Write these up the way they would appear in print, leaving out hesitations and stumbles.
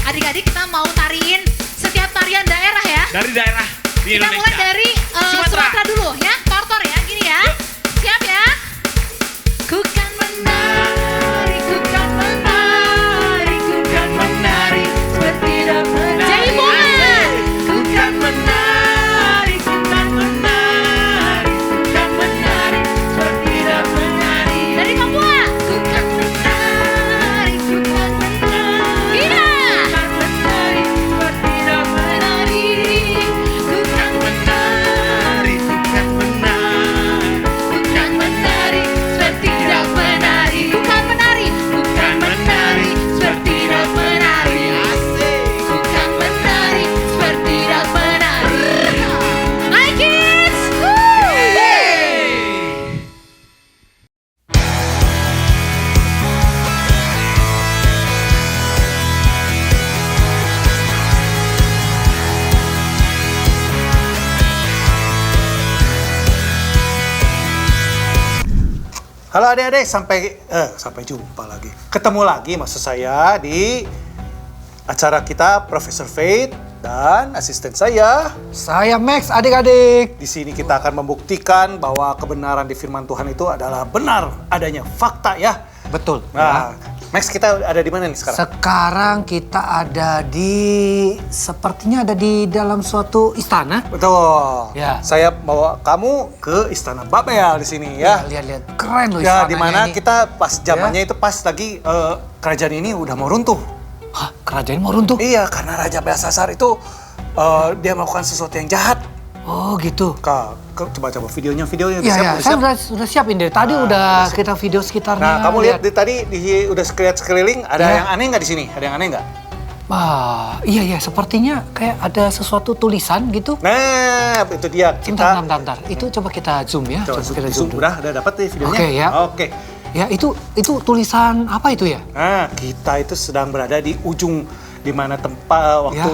Adik-adik kita mau tariin setiap tarian daerah ya. Dari daerah di Kita Indonesia. mulai dari Sumatera dulu ya. Tortor ya, gini ya. Yuk. Siap ya? Ku kan menari, ku kan menari, ku kan menari seperti tidak menari. Jadi bukan. Ku kan menari, ku kan menari, ku kan menari seperti tidak menari. Dari Papua. Ku kan menari, ku kan menari. Gina. Ku kan menari seperti tidak menari. Ku kan menari, ku kan menari, ku kan menari seperti tidak menari. Ku kan menari, ku kan menari seperti tidak menari. Ku kan menari seperti tidak menari. Hai kids! Halo adik-adik, sampai jumpa lagi. Ketemu lagi maksud saya di acara kita Profesor Faith dan asisten saya. Saya Max, adik-adik. Di sini kita akan membuktikan bahwa kebenaran di firman Tuhan itu adalah benar adanya fakta ya. Betul. Nah, Max kita ada di mana nih sekarang? Sekarang kita ada sepertinya ada di dalam suatu istana. Betul. Ya. Saya bawa kamu ke Istana Babel di sini ya. Lihat-lihat, keren loh Ya, istananya di mana ini. kita pas zamannya itu pas lagi kerajaan ini udah mau runtuh. Hah, kerajaan mau runtuh? Iya, karena Raja Belsasar itu dia melakukan sesuatu yang jahat. Oh gitu. Coba videonya Iya, siap, saya udah siapin dari tadi udah kita video sekitarnya. Nah, kamu lihat tadi udah lihat sekeliling ada Ya. yang aneh nggak di sini? Ada yang aneh nggak? Iya, sepertinya kayak ada sesuatu tulisan gitu. Nah, itu dia Bentar. Itu coba kita zoom ya. Coba kita zoom. dulu. Udah dapat nih videonya. Oke, ya. Oke. Ya, itu tulisan apa itu ya? Nah, kita itu sedang berada di ujung di mana tempat waktu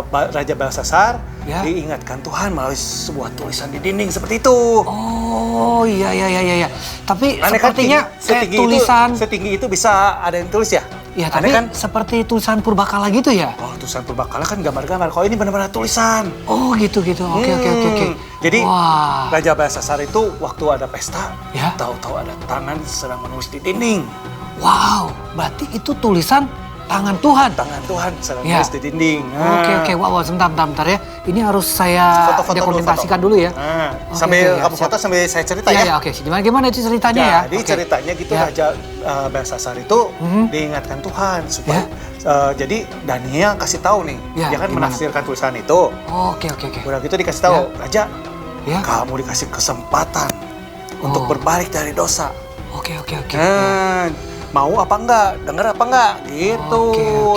Raja Belsasar Ya. diingatkan Tuhan melalui sebuah tulisan di dinding seperti itu. Oh, iya. Tapi Aneh kan, sepertinya kayak tulisan. setinggi itu bisa ada yang tulis ya? Ya, Aneh tapi kan? seperti tulisan purbakala gitu ya? Oh, tulisan purbakala kan gambar-gambar. Kalau ini benar-benar tulisan. Oh, gitu. Oke. Jadi Wah. Raja Belsasar itu waktu ada pesta, Ya. tahu-tahu ada tangan sedang menulis di dinding. Wow, berarti itu tulisan tangan Tuhan. Tangan Tuhan sedang Ya. menulis di dinding. Oke. Wow, sebentar ya. Ini harus saya Foto-foto dokumentasikan dulu, dulu ya. Nah, Oke, sambil ya, kamu foto siap. sambil saya cerita Iya, ya. oke. Gimana itu ceritanya ya? Jadi Oke. ceritanya gitu Ya. Raja Belsasar itu diingatkan Tuhan supaya jadi Daniel kasih tahu nih, Ya, dia kan gimana? menafsirkan tulisan itu. Oke. Udah gitu dikasih tahu, Raja, Ya. kamu dikasih kesempatan untuk Oh. berbalik dari dosa. Oke. Nah, mau apa enggak? Dengar apa enggak? Gitu.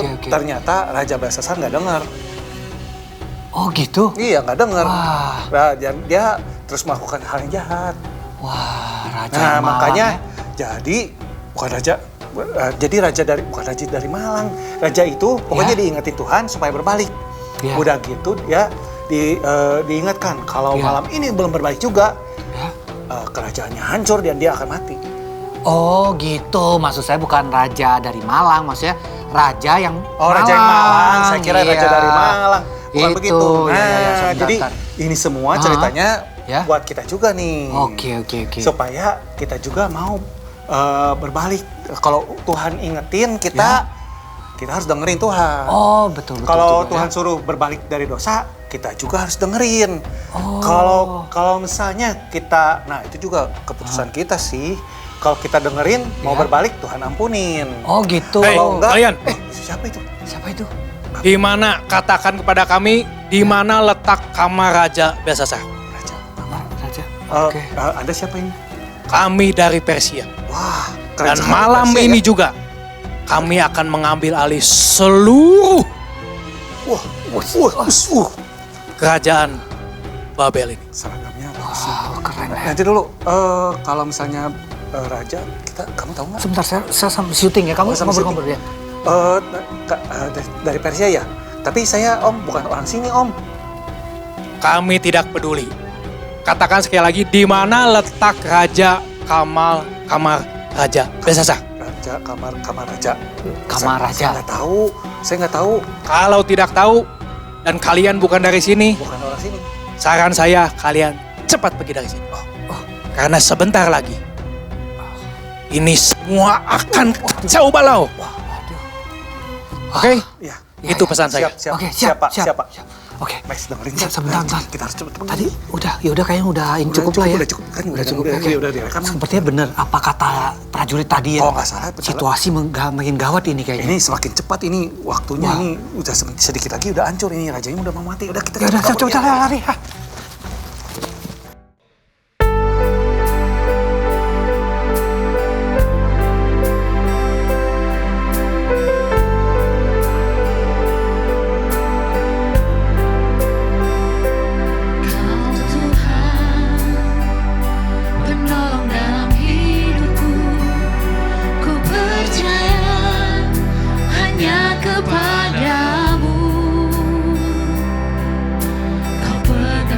Oke. Ternyata Raja Belsasar nggak dengar. Oh, gitu. Iya, nggak dengar. Wah. Nah, dia terus melakukan hal yang jahat. Wah, raja Nah, Malang makanya ya. jadi bukan raja dari Malang. Raja itu pokoknya Ya. diingetin Tuhan supaya berbalik. Ya. Udah gitu ya diingatkan kalau Ya. malam ini belum berbalik juga, Ya. kerajaannya hancur dan dia akan mati. Oh gitu, maksud saya bukan raja dari Malang, maksudnya raja yang Oh, raja yang Malang. Saya kira raja Iya. dari Malang. Bukan Itu, begitu. Nah, iya, sebentar, jadi bentar. ini semua ceritanya Ya. buat kita juga nih. Oke. Supaya kita juga mau berbalik. Kalau Tuhan ingetin kita, kita harus dengerin Tuhan. Oh, betul. Kalau juga, Tuhan ya. suruh berbalik dari dosa, kita juga harus dengerin. Oh. Kalau misalnya kita, nah itu juga keputusan kita sih. Kalau kita dengerin mau Ya. berbalik, Tuhan ampunin. Oh gitu. Hey, Kalau enggak, kalian. Siapa itu? Siapa itu? Di mana, katakan kepada kami, di mana letak kamar Raja Belsasar? Raja. Raja. Eh, Oke. Anda siapa ini? Kami dari Persia. Wah, Dan kerajaan malam Persia ini ya? juga, kami akan mengambil alih seluruh kerajaan Babel ini. Seragamnya bagus. Wow, keren ya. Nanti dulu, kalau misalnya raja, kamu tahu nggak? Sebentar, saya sama syuting ya. Kamu Oh, sama ngobrol-ngobrol ya. Dari Persia ya? Tapi saya Om bukan orang sini Om. Kami tidak peduli. Katakan sekali lagi, di mana letak kamar Raja Belsasar? raja, kamar raja. Kamar raja. Saya nggak tahu. Kalau tidak tahu dan kalian bukan dari sini, Bukan orang sini. saran saya kalian cepat pergi dari sini. Karena sebentar lagi ini semua akan kacau balau. Oke? Ya. Itu pesan saya. Siap. Oke, siap, Pak. siap. Siap, Pak. Oke. Max, dengerin. Siap, sebentar. Kita harus cepet. Tadi udah kayaknya udah cukup lah ya. Udah cukup, kan? Udah cukup. Oke. Udah direkam. Sepertinya benar apa kata prajurit tadi ya. Oh, nggak salah. Situasi makin gawat ini kayaknya. Ini semakin cepat ini waktunya Wah. ini udah sedikit lagi udah hancur ini rajanya udah mau mati. Udah kita Ya udah, kabur, coba lari. Ha. Kau Tuhan, penolong dalam hidupku. Ku percaya hanya kepadamu. Kau pegang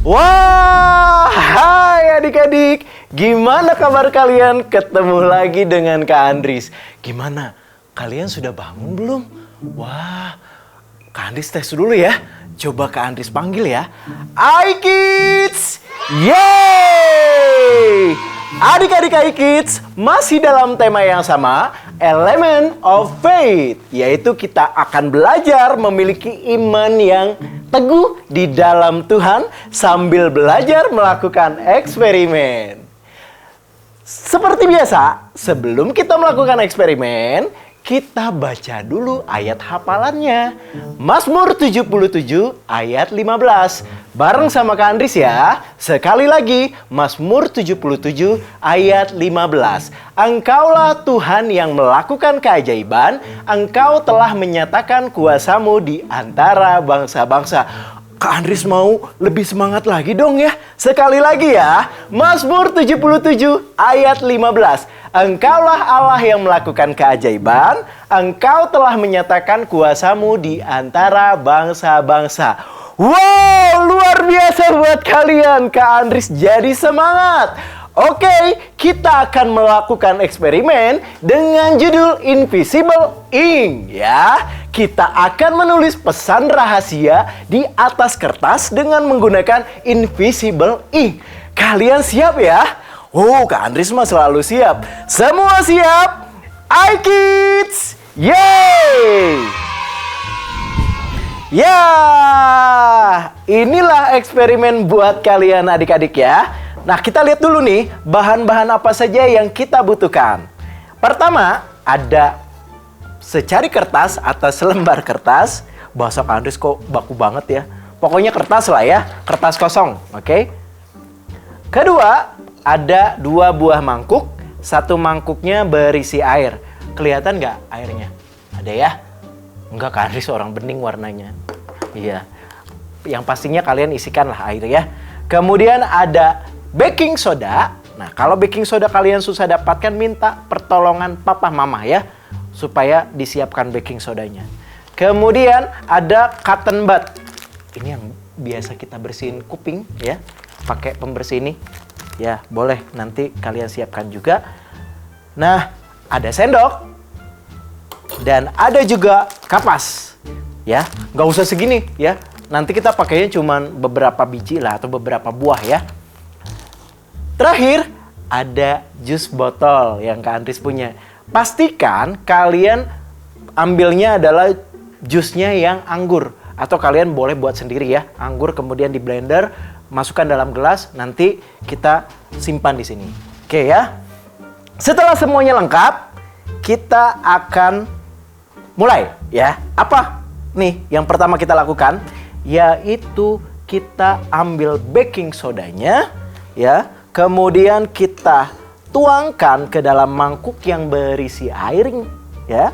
Wah, hai adik-adik. Gimana kabar kalian? Ketemu lagi dengan Kak Andris. Gimana? Kalian sudah bangun belum? Wah, Kak Andris tes dulu ya. Coba Kak Andris panggil ya. Hai kids! Yeay! Adik-adik Hai Kids, masih dalam tema yang sama, Element of Faith. Yaitu kita akan belajar memiliki iman yang teguh di dalam Tuhan sambil belajar melakukan eksperimen. Seperti biasa, sebelum kita melakukan eksperimen, kita baca dulu ayat hafalannya. Mazmur 77 ayat 15. Bareng sama Kak Andris ya. Sekali lagi, Mazmur 77 ayat 15. Engkaulah Tuhan yang melakukan keajaiban, Engkau telah menyatakan kuasa-Mu di antara bangsa-bangsa. Kak Andris mau lebih semangat lagi dong ya. Sekali lagi ya. Mazmur 77 ayat 15. Engkaulah Allah yang melakukan keajaiban, Engkau telah menyatakan kuasa-Mu di antara bangsa-bangsa. Wow, luar biasa buat kalian. Kak Andris jadi semangat. Oke, kita akan melakukan eksperimen dengan judul Invisible Ink ya. Kita akan menulis pesan rahasia di atas kertas dengan menggunakan Invisible Ink. Kalian siap ya? Oh, Kak Andris mah selalu siap. Semua siap? Hai Kids! Yeay! Ya, inilah eksperimen buat kalian adik-adik ya. Nah, kita lihat dulu nih bahan-bahan apa saja yang kita butuhkan. Pertama, ada secari kertas atau selembar kertas. Bahasa Kak Andris kok baku banget ya. Pokoknya kertas lah ya, kertas kosong, oke? Kedua, ada 2 buah mangkuk. Satu mangkuknya berisi air. Kelihatan nggak airnya? Ada ya? Enggak, Kak Andris orang bening warnanya. Iya. Yang pastinya kalian isikanlah air ya. Kemudian ada baking soda. Nah, kalau baking soda kalian susah dapatkan, minta pertolongan papa mama ya. Supaya disiapkan baking sodanya. Kemudian ada cotton bud. Ini yang biasa kita bersihin kuping ya. Pakai pembersih ini. Ya, boleh nanti kalian siapkan juga. Nah, ada sendok. Dan ada juga kapas. Ya, nggak usah segini ya. Nanti kita pakainya cuma beberapa biji lah atau beberapa buah ya. Terakhir, ada jus botol yang Kak Andris punya. Pastikan kalian ambilnya adalah jusnya yang anggur. Atau kalian boleh buat sendiri ya. Anggur kemudian di blender, masukkan dalam gelas, nanti kita simpan di sini. Oke ya. Setelah semuanya lengkap, kita akan mulai ya. Apa nih yang pertama kita lakukan? Yaitu kita ambil baking sodanya ya. Kemudian kita tuangkan ke dalam mangkuk yang berisi air ya.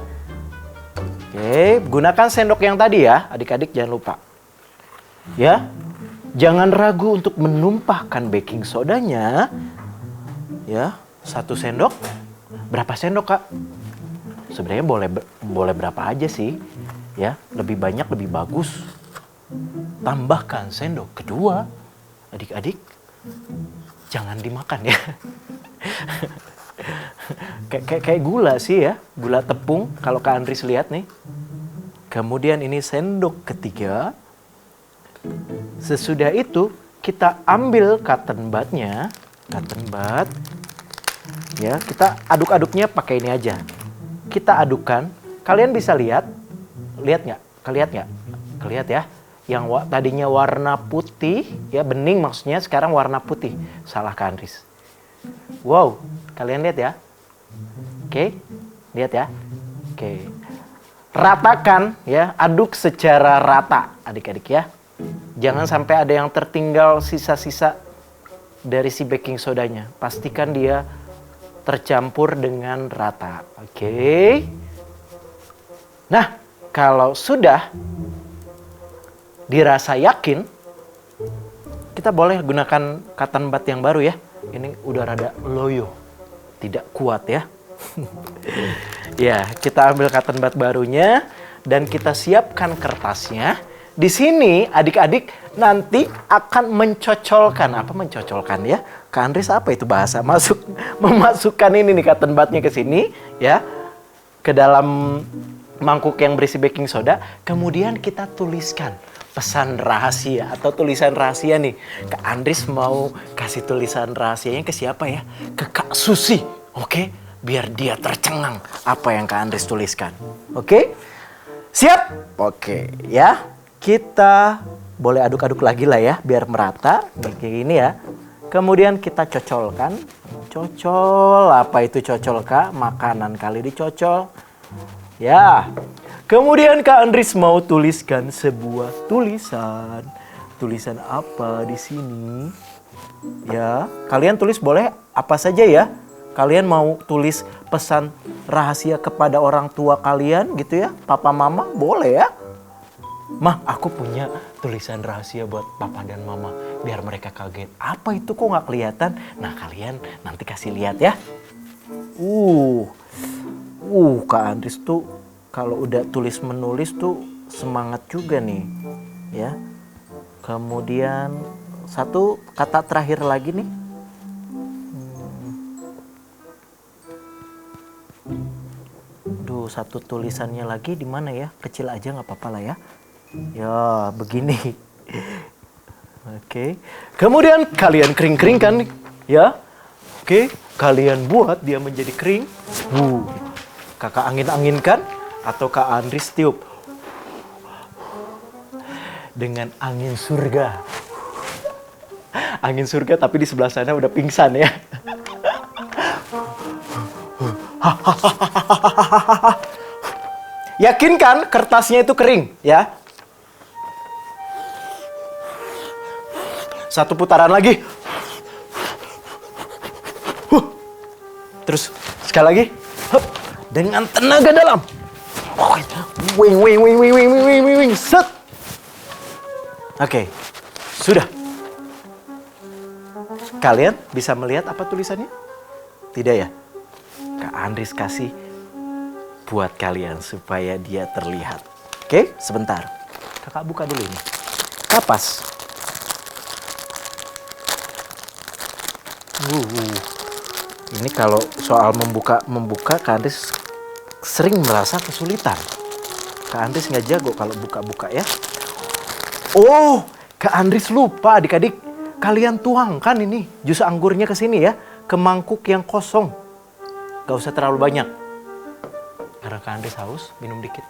Oke, gunakan sendok yang tadi ya, adik-adik jangan lupa. Ya. Jangan ragu untuk menumpahkan baking sodanya. Ya, 1 sendok. Berapa sendok, Kak? Sebenarnya boleh berapa aja sih. Ya, lebih banyak lebih bagus. Tambahkan sendok kedua. Adik-adik, jangan dimakan ya. kayak gula sih ya, gula tepung kalau Kak Andris lihat nih. Kemudian ini sendok ketiga. Sesudah itu kita ambil cotton budnya, cotton bud. Ya, kita aduk-aduknya pakai ini aja. Kita adukkan. Kalian bisa lihat nggak? Kelihat ya. Yang tadinya warna putih, ya bening maksudnya, sekarang warna putih. Salah Kak Andris. Wow, kalian lihat ya. Oke, lihat ya. Oke, ratakan ya, aduk secara rata adik-adik ya. Jangan sampai ada yang tertinggal sisa-sisa dari si baking sodanya. Pastikan dia tercampur dengan rata. Oke. Nah, kalau sudah dirasa yakin, kita boleh gunakan cotton bud yang baru ya. Ini udah rada loyo, tidak kuat ya. Ya, kita ambil cotton bud barunya dan kita siapkan kertasnya. di sini adik-adik nanti akan mencocolkan. Apa mencocolkan ya? Kak Andres apa itu bahasa? Memasukkan ini nih cotton budnya ke sini ya. Ke dalam mangkuk yang berisi baking soda. Kemudian kita tuliskan pesan rahasia atau tulisan rahasia nih. Kak Andres mau kasih tulisan rahasianya ke siapa ya? Ke Kak Susi. Oke? Biar dia tercengang apa yang Kak Andres tuliskan. Oke? Siap? Oke ya. Kita boleh aduk-aduk lagi lah ya, biar merata begini ya. Kemudian kita cocolkan. Cocol, apa itu cocol Kak? Makanan kali dicocol. Ya. Kemudian Kak Andres mau tuliskan sebuah tulisan. Tulisan apa di sini? Ya, kalian tulis boleh apa saja ya. Kalian mau tulis pesan rahasia kepada orang tua kalian gitu ya, papa mama, boleh ya. Mah, aku punya tulisan rahasia buat papa dan mama biar mereka kaget. Apa itu kok nggak kelihatan? Nah, kalian nanti kasih lihat ya. Kak Andres tuh kalau udah tulis menulis tuh semangat juga nih, ya. Kemudian satu kata terakhir lagi nih. Satu tulisannya lagi di mana ya? Kecil aja nggak apa-apa lah ya. Ya, begini. Oke. Kemudian kalian kering-keringkan ya. Oke, kalian buat dia menjadi kering. Kakak angin-anginkan atau Kak Andres tiup. Dengan angin surga. Angin surga tapi di sebelah sana udah pingsan ya. Yakinkan kertasnya itu kering ya. Satu putaran lagi. Terus sekali lagi. Dengan tenaga dalam. Wing. Set. Oke. Sudah. Kalian bisa melihat apa tulisannya? Tidak ya? Kak Andres kasih buat kalian supaya dia terlihat. Oke, sebentar. Kakak buka dulu ini. Kapas. Ini kalau soal membuka Kak Andres sering merasa kesulitan. Kak Andres nggak jago kalau buka-buka ya. Oh, Kak Andres lupa adik-adik. Kalian tuangkan ini jus anggurnya ke sini ya. Ke mangkuk yang kosong. Gak usah terlalu banyak. Karena Kak Andres haus, minum dikit.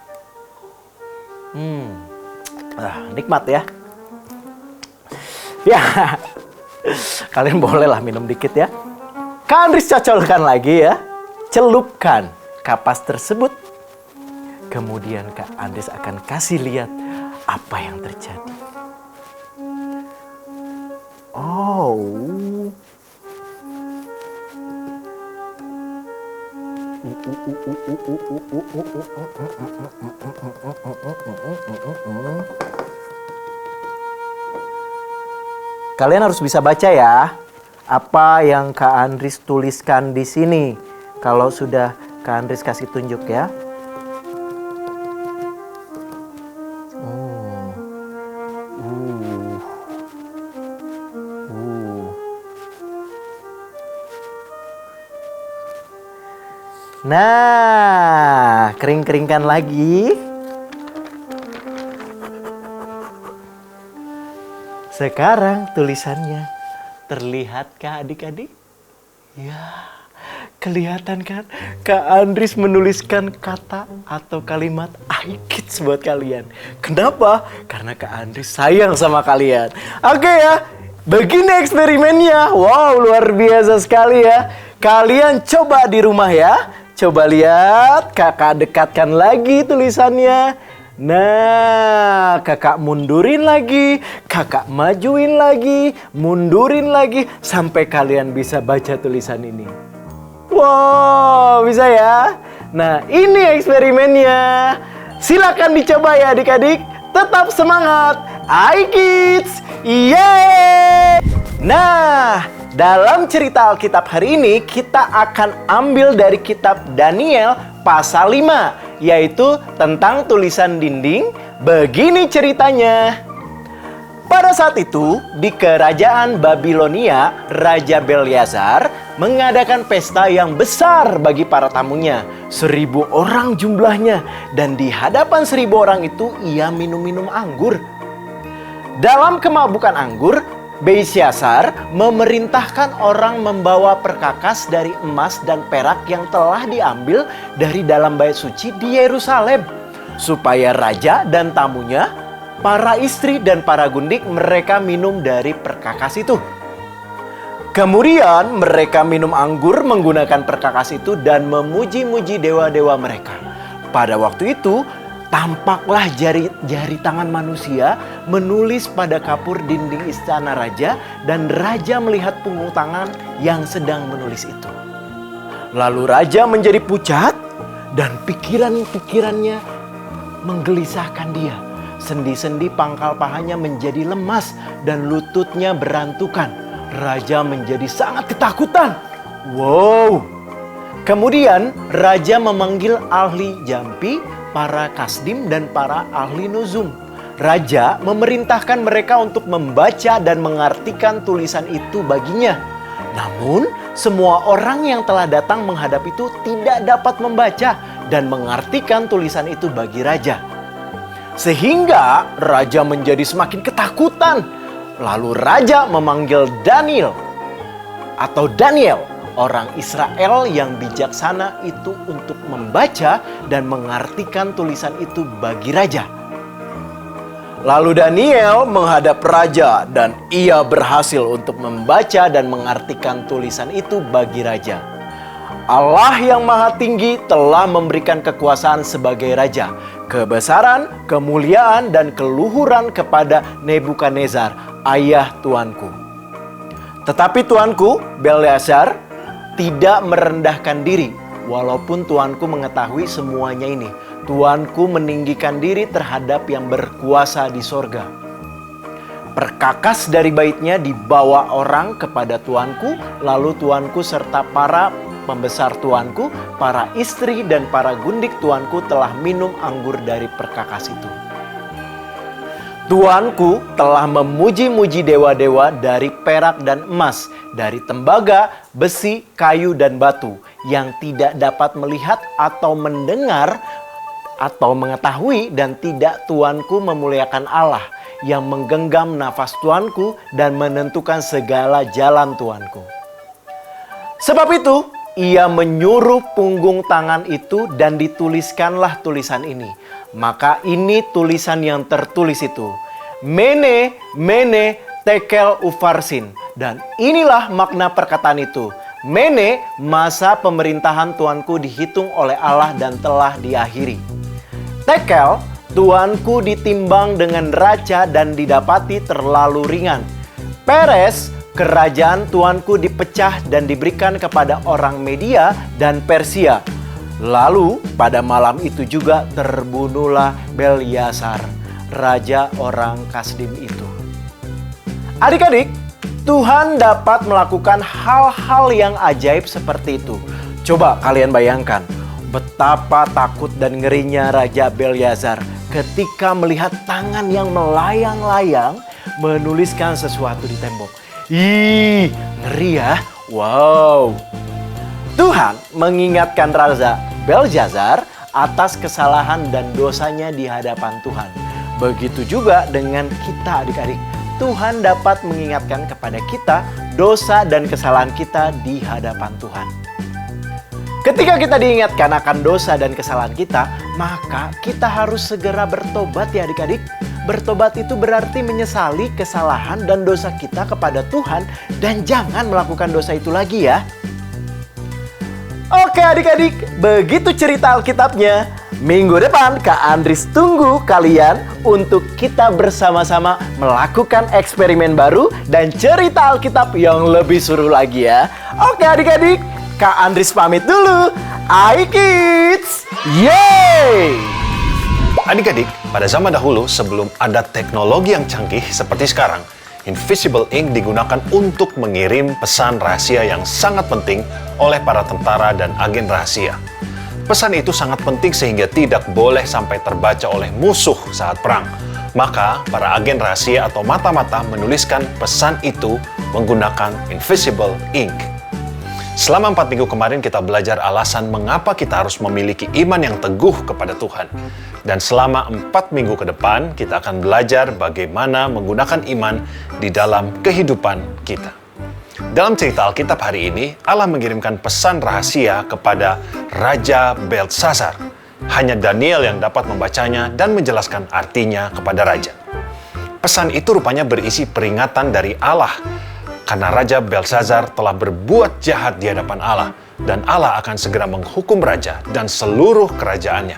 Nikmat ya. Ya, kalian bolehlah minum dikit ya. Kak Andres cocolkan lagi ya. Celupkan kapas tersebut. Kemudian Kak Andres akan kasih lihat apa yang terjadi. Kalian harus bisa baca ya apa yang Kak Andres tuliskan di sini. Kalau sudah Kak Andres kasih tunjuk ya. Nah, kering-keringkan lagi. Sekarang tulisannya terlihatkah adik-adik? Ya, kelihatan kan? Kak Andres menuliskan kata atau kalimat iKids buat kalian. Kenapa? Karena Kak Andres sayang sama kalian. Oke ya, begini eksperimennya. Wow, luar biasa sekali ya. Kalian coba di rumah ya. Coba lihat, kakak dekatkan lagi tulisannya. Nah, kakak mundurin lagi, kakak majuin lagi, mundurin lagi, sampai kalian bisa baca tulisan ini. Wow, bisa ya? Nah, ini eksperimennya. Silakan dicoba ya adik-adik. Tetap semangat. iKids, yeay! Nah, dalam cerita Alkitab hari ini kita akan ambil dari kitab Daniel pasal 5 yaitu tentang tulisan dinding. Begini ceritanya. Pada saat itu, di kerajaan Babilonia, Raja Belshazzar mengadakan pesta yang besar bagi para tamunya. 1.000 orang jumlahnya, dan di hadapan 1.000 orang itu ia minum-minum anggur. Dalam kemabukan anggur, Belshazzar memerintahkan orang membawa perkakas dari emas dan perak yang telah diambil dari dalam bait suci di Yerusalem, supaya raja dan tamunya, para istri dan para gundik, mereka minum dari perkakas itu. Kemudian mereka minum anggur menggunakan perkakas itu dan memuji-muji dewa-dewa mereka. Pada waktu itu, tampaklah jari tangan manusia menulis pada kapur dinding istana raja, dan raja melihat punggung tangan yang sedang menulis itu. Lalu raja menjadi pucat dan pikiran-pikirannya menggelisahkan dia. Sendi-sendi pangkal pahanya menjadi lemas dan lututnya berantukan. Raja menjadi sangat ketakutan. Wow! Kemudian raja memanggil ahli jampi, para kasdim, dan para ahli nuzum. Raja memerintahkan mereka untuk membaca dan mengartikan tulisan itu baginya. Namun, semua orang yang telah datang menghadap itu tidak dapat membaca dan mengartikan tulisan itu bagi raja. Sehingga raja menjadi semakin ketakutan. Lalu raja memanggil Daniel, orang Israel yang bijaksana itu, untuk membaca dan mengartikan tulisan itu bagi raja. Lalu Daniel menghadap raja dan ia berhasil untuk membaca dan mengartikan tulisan itu bagi raja. Allah yang Maha Tinggi telah memberikan kekuasaan sebagai raja, kebesaran, kemuliaan, dan keluhuran kepada Nebukadnezar, ayah tuanku. Tetapi tuanku, Belshazzar, tidak merendahkan diri, walaupun tuanku mengetahui semuanya ini. Tuanku meninggikan diri terhadap yang berkuasa di sorga. Perkakas dari baitnya dibawa orang kepada tuanku, lalu tuanku serta para pembesar tuanku, para istri dan para gundik tuanku telah minum anggur dari perkakas itu. Tuanku telah memuji-muji dewa-dewa dari perak dan emas, dari tembaga, besi, kayu, dan batu, yang tidak dapat melihat atau mendengar atau mengetahui, dan tidak tuanku memuliakan Allah yang menggenggam nafas tuanku dan menentukan segala jalan tuanku. Sebab itu, ia menyuruh punggung tangan itu dan dituliskanlah tulisan ini. Maka ini tulisan yang tertulis itu. Mene, mene, tekel, ufarsin. Dan inilah makna perkataan itu. Mene, masa pemerintahan tuanku dihitung oleh Allah dan telah diakhiri. Tekel, tuanku ditimbang dengan neraca dan didapati terlalu ringan. Peres, kerajaan tuanku dipecah dan diberikan kepada orang Media dan Persia. Lalu pada malam itu juga terbunuhlah Belshazzar, raja orang Kasdim itu. Adik-adik, Tuhan dapat melakukan hal-hal yang ajaib seperti itu. Coba kalian bayangkan betapa takut dan ngerinya Raja Belshazzar ketika melihat tangan yang melayang-layang menuliskan sesuatu di tembok. Ih, ngeri ya. Wow. Tuhan mengingatkan Raja Belshazzar atas kesalahan dan dosanya di hadapan Tuhan. Begitu juga dengan kita adik-adik. Tuhan dapat mengingatkan kepada kita dosa dan kesalahan kita di hadapan Tuhan. Ketika kita diingatkan akan dosa dan kesalahan kita, maka kita harus segera bertobat ya adik-adik. Bertobat itu berarti menyesali kesalahan dan dosa kita kepada Tuhan dan jangan melakukan dosa itu lagi ya. Oke adik-adik, begitu cerita Alkitabnya. Minggu depan Kak Andris tunggu kalian untuk kita bersama-sama melakukan eksperimen baru dan cerita Alkitab yang lebih seru lagi ya. Oke adik-adik, Kak Andris pamit dulu. Hai kids! Yeay! Adik-adik, pada zaman dahulu sebelum ada teknologi yang canggih seperti sekarang, Invisible Ink digunakan untuk mengirim pesan rahasia yang sangat penting oleh para tentara dan agen rahasia. Pesan itu sangat penting sehingga tidak boleh sampai terbaca oleh musuh saat perang. Maka, para agen rahasia atau mata-mata menuliskan pesan itu menggunakan invisible ink. Selama 4 minggu kemarin kita belajar alasan mengapa kita harus memiliki iman yang teguh kepada Tuhan. Dan selama 4 minggu ke depan, kita akan belajar bagaimana menggunakan iman di dalam kehidupan kita. Dalam cerita Alkitab hari ini, Allah mengirimkan pesan rahasia kepada Raja Belsazar. Hanya Daniel yang dapat membacanya dan menjelaskan artinya kepada Raja. Pesan itu rupanya berisi peringatan dari Allah, karena Raja Belsazar telah berbuat jahat di hadapan Allah, dan Allah akan segera menghukum Raja dan seluruh kerajaannya.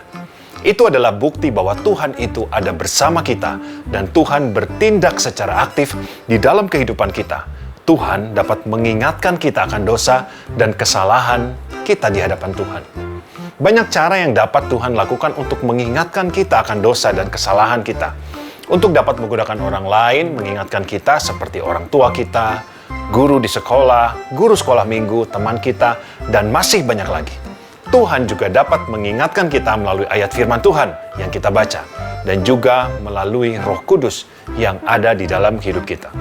Itu adalah bukti bahwa Tuhan itu ada bersama kita, dan Tuhan bertindak secara aktif di dalam kehidupan kita. Tuhan dapat mengingatkan kita akan dosa dan kesalahan kita di hadapan Tuhan. Banyak cara yang dapat Tuhan lakukan untuk mengingatkan kita akan dosa dan kesalahan kita. Untuk dapat menggunakan orang lain mengingatkan kita seperti orang tua kita, guru di sekolah, guru sekolah minggu, teman kita, dan masih banyak lagi. Tuhan juga dapat mengingatkan kita melalui ayat firman Tuhan yang kita baca, dan juga melalui Roh Kudus yang ada di dalam hidup kita.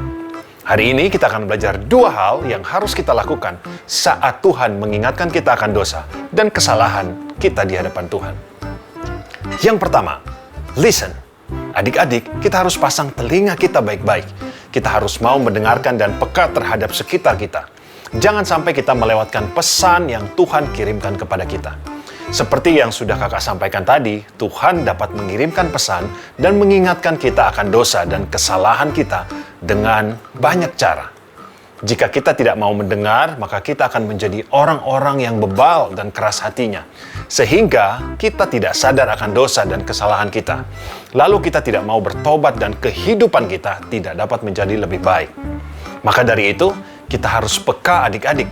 Hari ini kita akan belajar 2 hal yang harus kita lakukan saat Tuhan mengingatkan kita akan dosa dan kesalahan kita di hadapan Tuhan. Yang pertama, listen. Adik-adik, kita harus pasang telinga kita baik-baik. Kita harus mau mendengarkan dan peka terhadap sekitar kita. Jangan sampai kita melewatkan pesan yang Tuhan kirimkan kepada kita. Seperti yang sudah kakak sampaikan tadi, Tuhan dapat mengirimkan pesan dan mengingatkan kita akan dosa dan kesalahan kita dengan banyak cara. Jika kita tidak mau mendengar, maka kita akan menjadi orang-orang yang bebal dan keras hatinya. Sehingga kita tidak sadar akan dosa dan kesalahan kita. Lalu kita tidak mau bertobat dan kehidupan kita tidak dapat menjadi lebih baik. Maka dari itu, kita harus peka adik-adik.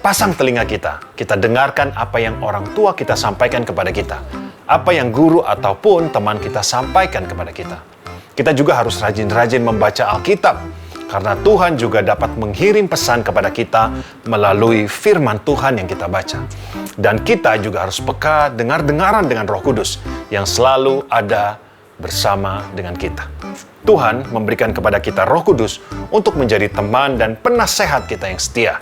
Pasang telinga kita dengarkan apa yang orang tua kita sampaikan kepada kita. Apa yang guru ataupun teman kita sampaikan kepada kita. Kita juga harus rajin-rajin membaca Alkitab. Karena Tuhan juga dapat mengirim pesan kepada kita melalui firman Tuhan yang kita baca. Dan kita juga harus peka dengar-dengaran dengan Roh Kudus yang selalu ada bersama dengan kita. Tuhan memberikan kepada kita Roh Kudus untuk menjadi teman dan penasehat kita yang setia.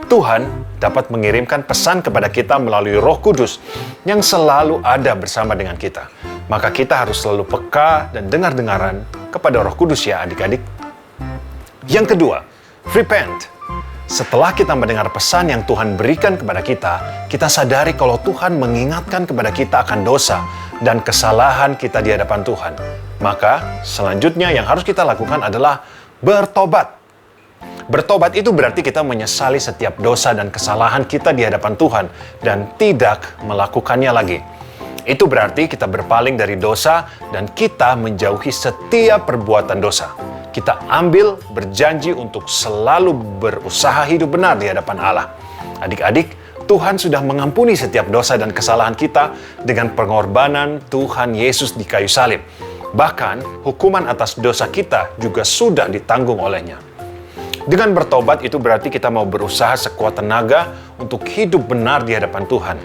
Tuhan dapat mengirimkan pesan kepada kita melalui Roh Kudus yang selalu ada bersama dengan kita. Maka kita harus selalu peka dan dengar-dengaran kepada Roh Kudus ya adik-adik. Yang kedua, repent. Setelah kita mendengar pesan yang Tuhan berikan kepada kita sadari kalau Tuhan mengingatkan kepada kita akan dosa dan kesalahan kita di hadapan Tuhan. Maka selanjutnya yang harus kita lakukan adalah bertobat. Bertobat itu berarti kita menyesali setiap dosa dan kesalahan kita di hadapan Tuhan dan tidak melakukannya lagi. Itu berarti kita berpaling dari dosa dan kita menjauhi setiap perbuatan dosa. Kita ambil berjanji untuk selalu berusaha hidup benar di hadapan Allah. Adik-adik, Tuhan sudah mengampuni setiap dosa dan kesalahan kita dengan pengorbanan Tuhan Yesus di kayu salib. Bahkan, hukuman atas dosa kita juga sudah ditanggung olehnya. Dengan bertobat itu berarti kita mau berusaha sekuat tenaga untuk hidup benar di hadapan Tuhan.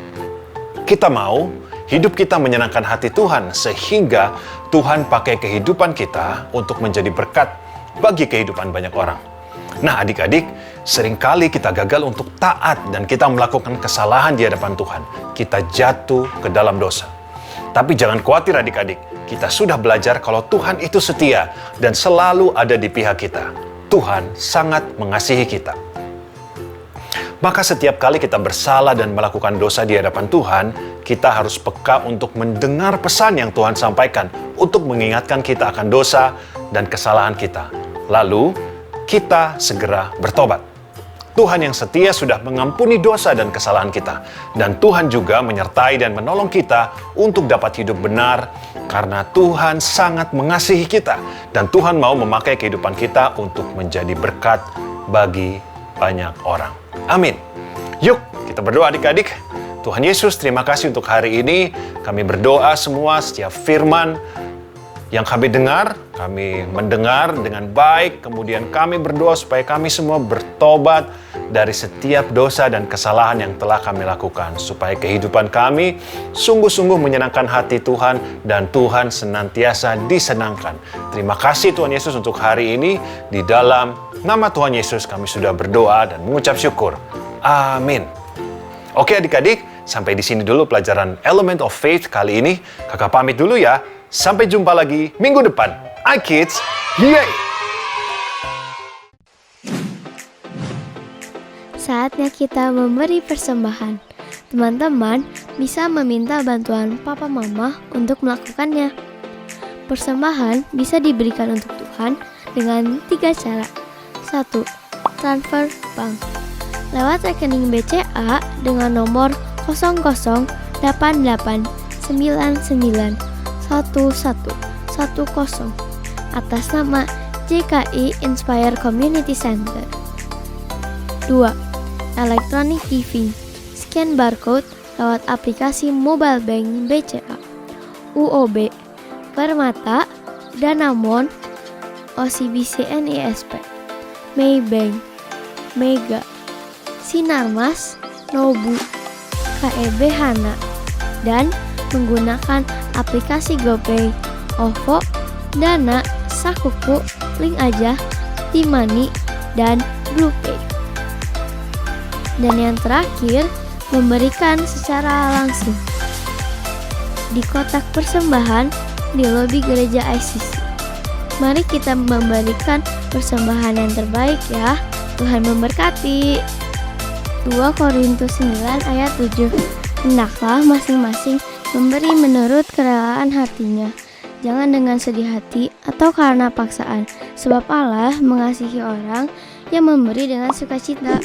Kita mau hidup kita menyenangkan hati Tuhan sehingga Tuhan pakai kehidupan kita untuk menjadi berkat bagi kehidupan banyak orang. Nah adik-adik, seringkali kita gagal untuk taat dan kita melakukan kesalahan di hadapan Tuhan. Kita jatuh ke dalam dosa. Tapi jangan khawatir adik-adik, kita sudah belajar kalau Tuhan itu setia dan selalu ada di pihak kita. Tuhan sangat mengasihi kita. Maka setiap kali kita bersalah dan melakukan dosa di hadapan Tuhan, kita harus peka untuk mendengar pesan yang Tuhan sampaikan untuk mengingatkan kita akan dosa dan kesalahan kita. Lalu, kita segera bertobat. Tuhan yang setia sudah mengampuni dosa dan kesalahan kita. Dan Tuhan juga menyertai dan menolong kita untuk dapat hidup benar karena Tuhan sangat mengasihi kita. Dan Tuhan mau memakai kehidupan kita untuk menjadi berkat bagi banyak orang. Amin. Yuk, kita berdoa adik-adik. Tuhan Yesus, terima kasih untuk hari ini. Kami berdoa semua setiap firman Yang kami dengar, kami mendengar dengan baik, kemudian kami berdoa supaya kami semua bertobat dari setiap dosa dan kesalahan yang telah kami lakukan, supaya kehidupan kami sungguh-sungguh menyenangkan hati Tuhan dan Tuhan senantiasa disenangkan. Terima kasih Tuhan Yesus untuk hari ini. Di dalam nama Tuhan Yesus kami sudah berdoa dan mengucap syukur. Amin. Oke adik-adik, sampai di sini dulu pelajaran Element of Faith kali ini. Kakak pamit dulu ya. Sampai jumpa lagi minggu depan. iKids, yeay! Saatnya kita memberi persembahan. Teman-teman bisa meminta bantuan papa mama untuk melakukannya. Persembahan bisa diberikan untuk Tuhan dengan 3 cara. 1. Transfer bank. Lewat rekening BCA dengan nomor 0088991110 atas nama JKI Inspire Community Center. 2. Electronic giving. Scan barcode lewat aplikasi mobile bank BCA, UOB, Permata, Danamon, OCBC NISP, Maybank, Mega, Sinarmas, Nobu, KEB Hana, dan menggunakan aplikasi GoPay, OVO, Dana, Sakuku, Link Aja, T-Money, dan BluePay. Dan yang terakhir, memberikan secara langsung di kotak persembahan di lobi gereja ICC. Mari kita memberikan persembahan yang terbaik ya. Tuhan memberkati. 2 Korintus 9 ayat 7. Hendaklah masing-masing memberi menurut kerelaan hatinya, jangan dengan sedih hati atau karena paksaan, sebab Allah mengasihi orang yang memberi dengan sukacita.